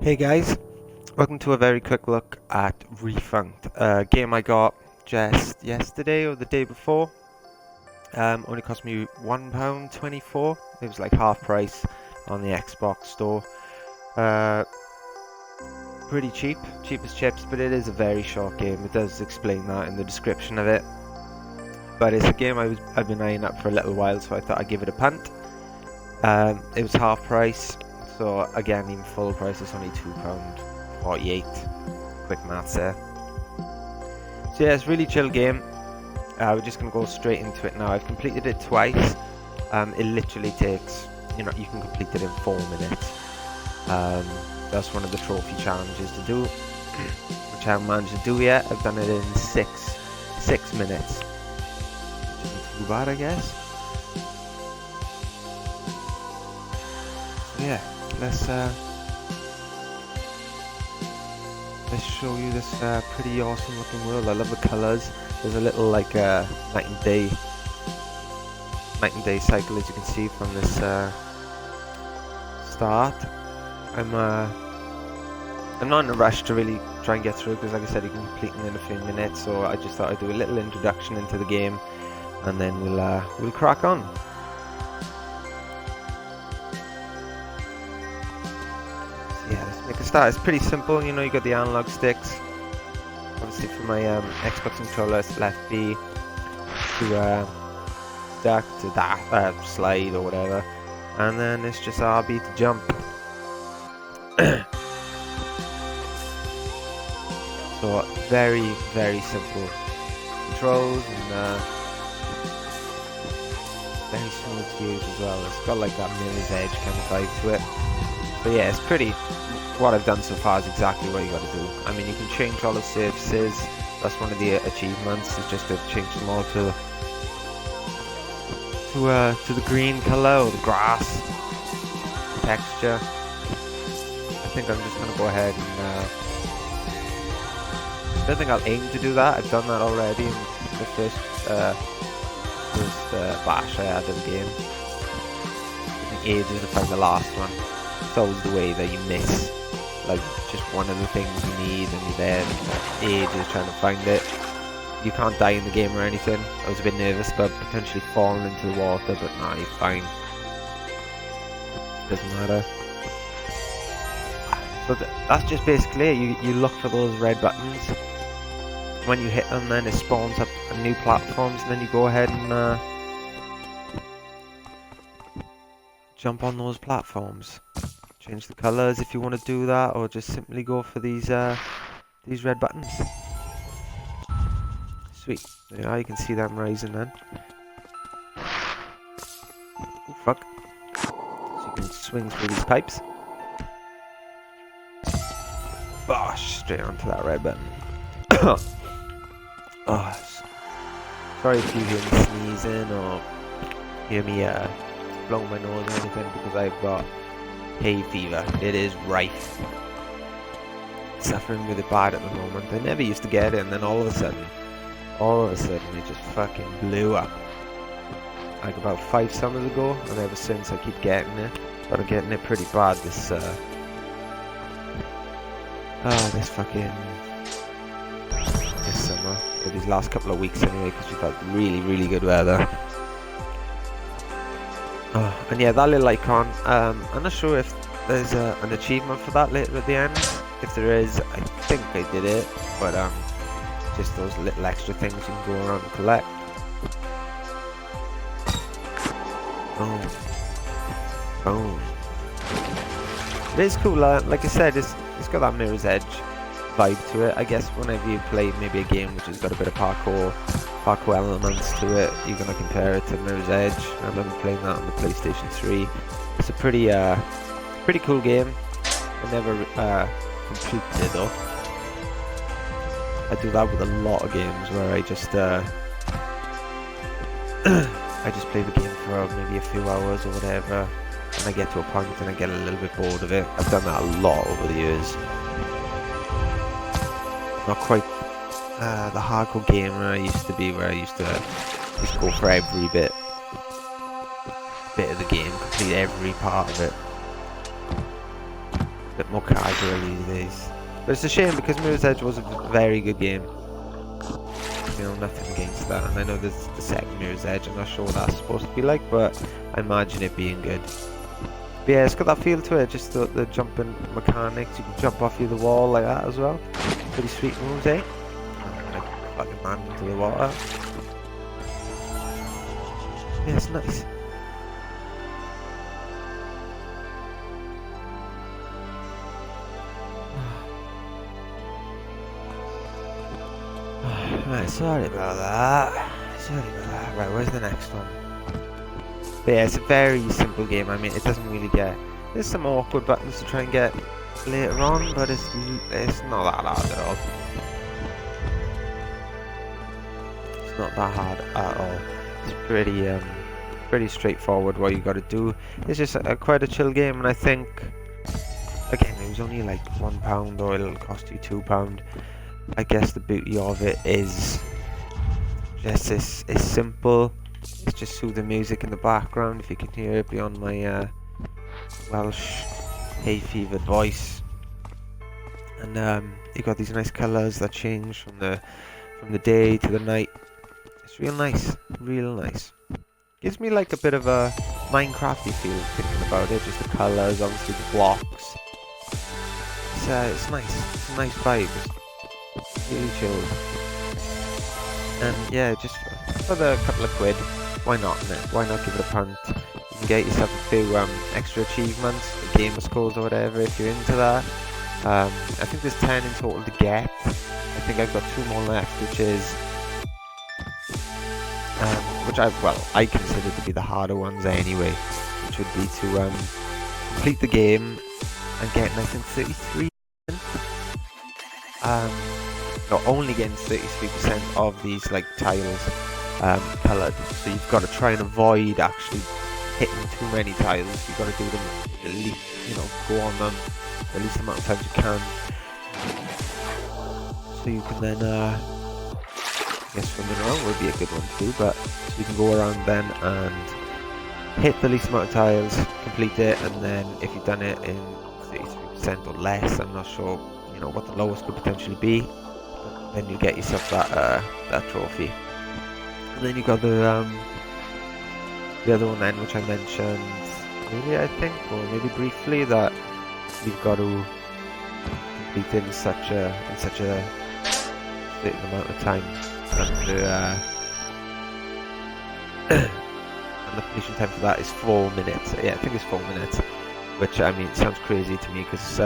Hey guys, welcome to a very quick look at Refunct, a game I got just yesterday or the day before. Only cost me £1.24. It was like half price on the Xbox store. Pretty cheap as chips, but it is a very short game. It does explain that in the description of it. But it's a game I've been eyeing up for a little while, so I thought I'd give it a punt. It was half price, so again, even full price is only £2.48. Quick maths there. So yeah, it's a really chill game. We're just gonna go straight into it now. I've completed it twice. It literally takes, you can complete it in 4 minutes. That's one of the trophy challenges to do, which I haven't managed to do yet. I've done it in six minutes, which isn't too bad, I guess. So yeah, let's show you this pretty awesome looking world. I love the colours. There's a little like night and day cycle, as you can see from this start. I'm not in a rush to really try and get through, because like I said, you can complete it in a few minutes. So I just thought I'd do a little introduction into the game, and then we'll crack on. Yeah, let's make a start. It's pretty simple. You got the analog sticks. Obviously for my Xbox controller, it's left B to duck, to dash, slide or whatever, and then it's just RB to jump. So very, very simple controls, and very smooth to use as well. It's got like that mirror's edge kind of vibe to it. But yeah, it's pretty. What I've done so far is exactly what you got to do. I mean, you can change all the surfaces. That's one of the achievements, is just to change them all to the green color, or the grass texture. I think I'm just gonna go ahead and I don't think I'll aim to do that. I've done that already in the first bash I had of the game. It took me ages to find the last one. It's always the way that you miss, like, just one of the things you need, and you're there ages trying to find it. You can't die in the game or anything. I was a bit nervous about potentially falling into the water, but nah, you're fine. Doesn't matter. So that's just basically it. You look for those red buttons. When you hit them, then it spawns up new platforms, and then you go ahead and jump on those platforms. Change the colors if you want to do that, or just simply go for these red buttons. Sweet. There you are. You can see them rising then. Oh fuck! So you can swing through these pipes. Bosh! Straight onto that red button. Oh, sorry if you hear me sneezing or hear me blowing my nose or anything, because I've got hay fever. It is rife. Suffering with it bad at the moment. I never used to get it, and then all of a sudden it just fucking blew up. Like about 5 summers ago, and ever since I keep getting it. But I'm getting it pretty bad this summer, or these last couple of weeks anyway, because we've had really, really good weather. Oh, and yeah, that little icon, I'm not sure if there's an achievement for that later at the end. If there is, I think I did it, but just those little extra things you can go around and collect. Boom. Boom. It is cool, like I said, it's got that mirror's edge vibe to it. I guess whenever you play maybe a game which has got a bit of parkour elements to it, you're gonna compare it to Mirror's Edge. I remember playing that on the PlayStation 3. It's a pretty cool game. I never completed it though. I do that with a lot of games where I just play the game for maybe a few hours or whatever, and I get to a point and I get a little bit bored of it. I've done that a lot over the years. Not quite the hardcore gamer I used to be, where I used to just go for every bit of the game, complete every part of it. a bit more casual these days. But it's a shame because Mirror's Edge was a very good game. You know, nothing against that. And I know there's the second Mirror's Edge. I'm not sure what that's supposed to be like, but I imagine it being good. But yeah, it's got that feel to it. Just the jumping mechanics. You can jump off the wall like that as well. Pretty sweet moves, eh? Like fucking land into the water. Yeah, it's nice. Right, sorry about that. Right, where's the next one? But yeah, it's a very simple game. I mean, it doesn't really get... There's some awkward buttons to try and get later on, but it's not that hard at all. It's not that hard at all. It's pretty straightforward what you got to do. It's just quite a chill game, and I think, again, it was only like £1 or it'll cost you £2. I guess the beauty of it is just it's simple. It's just soothing music in the background, if you can hear it beyond my Welsh hay-fevered voice. And you got these nice colours that change from the day to the night. It's real nice, real nice. Gives me like a bit of a Minecrafty feel thinking about it. Just the colours, obviously the blocks. It's nice. It's a nice vibe. It's really chilled. And yeah, just for the couple of quid, why not, man? Why not give it a punt? You can get yourself a few extra achievements, the gamer scores or whatever, if you're into that. I think there's 10 in total to get. I think I've got 2 more left, which is which I consider to be the harder ones anyway, which would be to complete the game and get, I think, 33%. Not only getting 33% of these like tiles coloured, so you've got to try and avoid actually hitting too many tiles. You've got to do them at least, you know, go on them the least amount of times you can, so you can then I guess swimming around would be a good one to do, but so you can go around then and hit the least amount of tiles, complete it, and then if you've done it in 33% or less, I'm not sure, you know, what the lowest could potentially be, but then you get yourself that trophy. And then you got the other one then, which I mentioned maybe, I think, or maybe briefly, that you've got to complete it in such a certain amount of time, and the completion time for that is 4 minutes. Yeah, I think it's 4 minutes, which, I mean, sounds crazy to me because,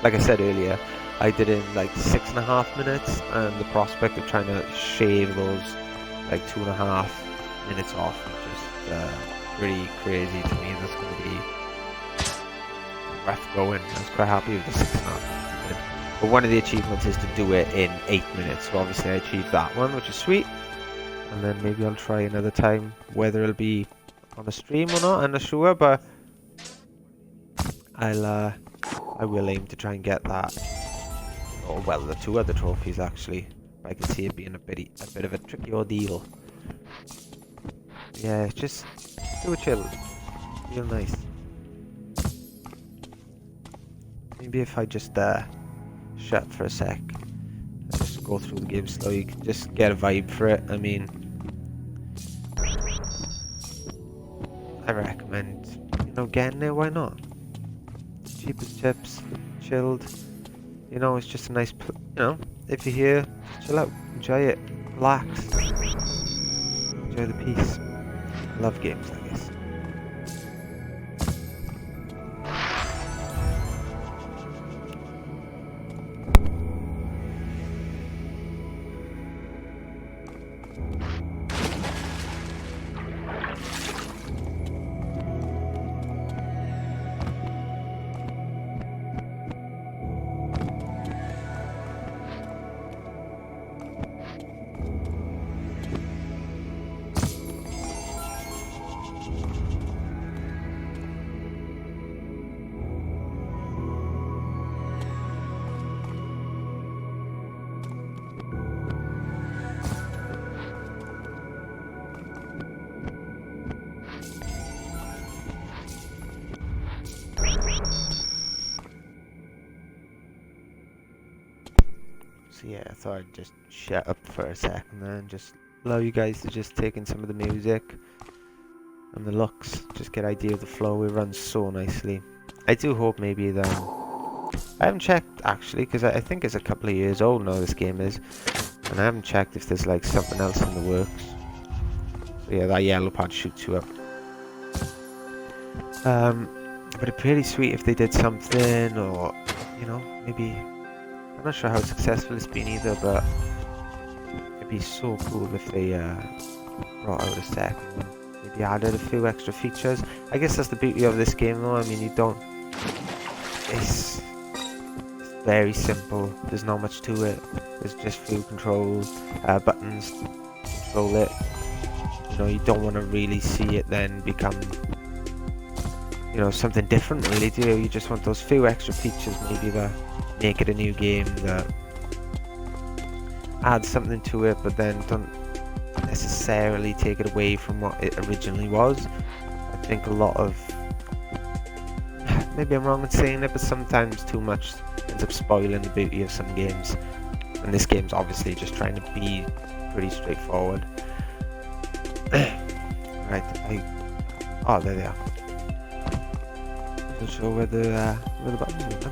like I said earlier, I did it in like 6.5 minutes, and the prospect of trying to shave those like 2.5 minutes off is just pretty crazy to me. That's going to be rough going. I was quite happy with the 6.5 minutes. But one of the achievements is to do it in 8 minutes, so obviously I achieved that one, which is sweet. And then maybe I'll try another time, whether it'll be on a stream or not, I'm not sure, but I will aim to try and get that. Oh well, the 2 other trophies actually. I can see it being a bit of a tricky ordeal. Yeah, just do a chill, real nice. Maybe if I just shut for a sec, and just go through the game slow, you can just get a vibe for it. I mean, I recommend, you know, getting there. Why not? Cheap as chips, chilled. You know, it's just a nice, you know, if you're here, just chill out, enjoy it, relax, enjoy the peace. I love games like this. So yeah, I thought I'd just shut up for a second there and just allow you guys to just take in some of the music and the looks, just get an idea of the flow. It runs so nicely. I do hope maybe that I haven't checked actually, because I think it's a couple of years old now, this game is, and I haven't checked if there's like something else in the works. So yeah, that yellow pad shoots you up. But it'd be pretty sweet if they did something, or you know, maybe, I'm not sure how successful it's been either, but it'd be so cool if they brought out a second one. Maybe added a few extra features. I guess that's the beauty of this game though. I mean, you don't, it's very simple. There's not much to it. There's just few control buttons to control it. You know, you don't want to really see it then become, you know, something different really, do you? You just want those few extra features maybe that make it a new game, that add something to it, but then don't necessarily take it away from what it originally was. I think a lot of, maybe I'm wrong in saying it, but sometimes too much ends up spoiling the beauty of some games. And this game's obviously just trying to be pretty straightforward. Right, oh, there they are. Not sure where the buttons are.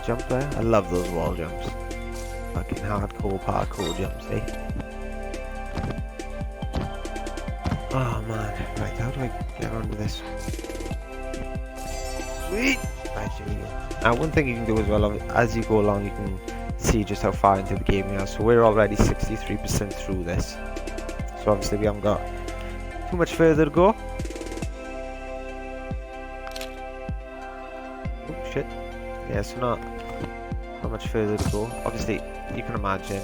Jump there. I love those wall jumps. Fucking hardcore parkour jumps, eh? Oh man, right, how do I get onto this? Sweet! Right, here we go. Now one thing you can do as well, as you go along, you can see just how far into the game we are. So we're already 63% through this. So obviously we haven't got too much further to go. Oh shit. Yeah, so not much further to go. Obviously, you can imagine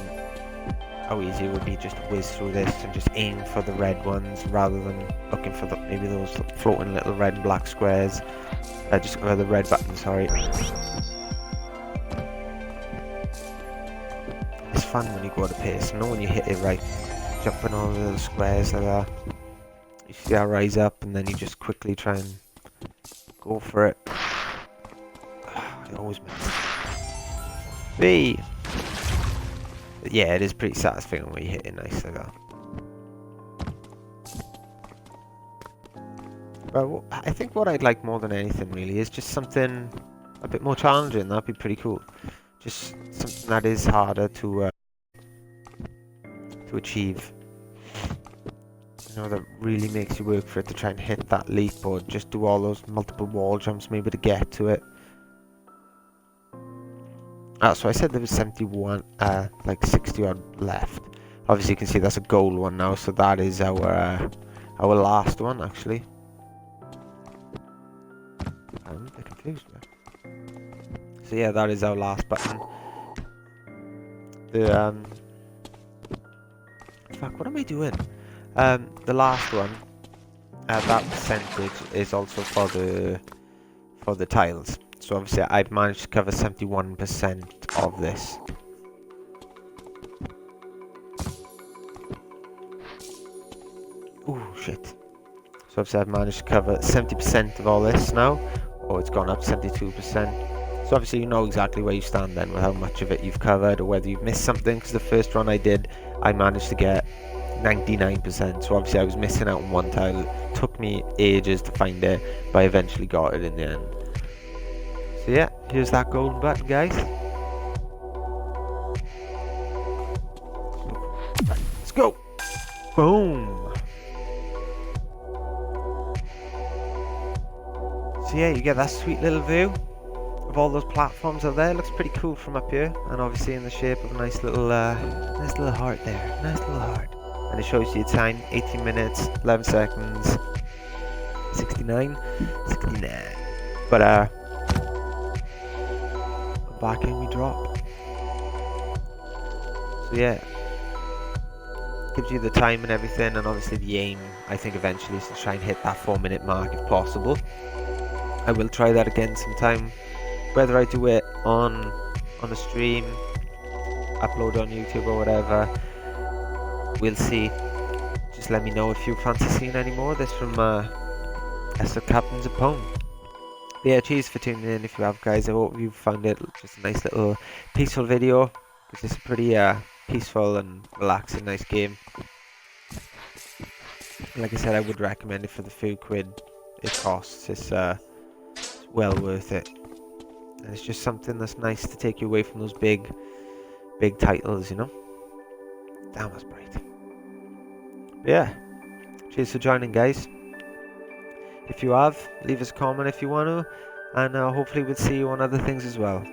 how easy it would be just to whiz through this and just aim for the red ones rather than looking for maybe those floating little red and black squares. Just the red button, sorry. It's fun when you go at a pace, you know, when you hit it right, jumping all the little squares like that. You see that rise up and then you just quickly try and go for it. I always miss. But yeah, it is pretty satisfying when you hit it nice like that. But I think what I'd like more than anything really is just something a bit more challenging. That'd be pretty cool. Just something that is harder to achieve. You know, that really makes you work for it to try and hit that leap, or just do all those multiple wall jumps maybe to get to it. So I said there was 71, like 60 odd left. Obviously you can see that's a gold one now, so that is our last one actually. I'm a bit confused now. So yeah, that is our last button. The fuck, what am I doing? The last one, that percentage is also for the tiles. So obviously I've managed to cover 71% of this. Ooh, shit. So obviously I've managed to cover 70% of all this now. Oh, it's gone up 72%. So obviously you know exactly where you stand then with how much of it you've covered, or whether you've missed something, because the first run I did, I managed to get 99%. So obviously I was missing out on one tile. It took me ages to find it, but I eventually got it in the end. So yeah, here's that golden button, guys. Let's go. Boom. So yeah, you get that sweet little view of all those platforms up there. It looks pretty cool from up here, and obviously in the shape of a nice little heart there. Nice little heart. And it shows you time, 18 minutes, 11 seconds, 69. But back in we drop. So yeah, gives you the time and everything, and obviously the aim, I think eventually, is to try and hit that 4-minute mark if possible. I will try that again sometime Whether I do it on a stream, upload on YouTube or whatever, we'll see. Just let me know if you fancy seeing any more of this from that's the Captain's Opponent. Yeah, cheers for tuning in if you have, guys. I hope you found it just a nice little peaceful video. It's just a pretty peaceful and relaxing, nice game. Like I said, I would recommend it for the few quid it costs. It's well worth it. And it's just something that's nice to take you away from those big titles, you know? Damn, that's bright. But yeah, cheers for joining, guys. If you have, leave us a comment if you want to, and hopefully we'll see you on other things as well.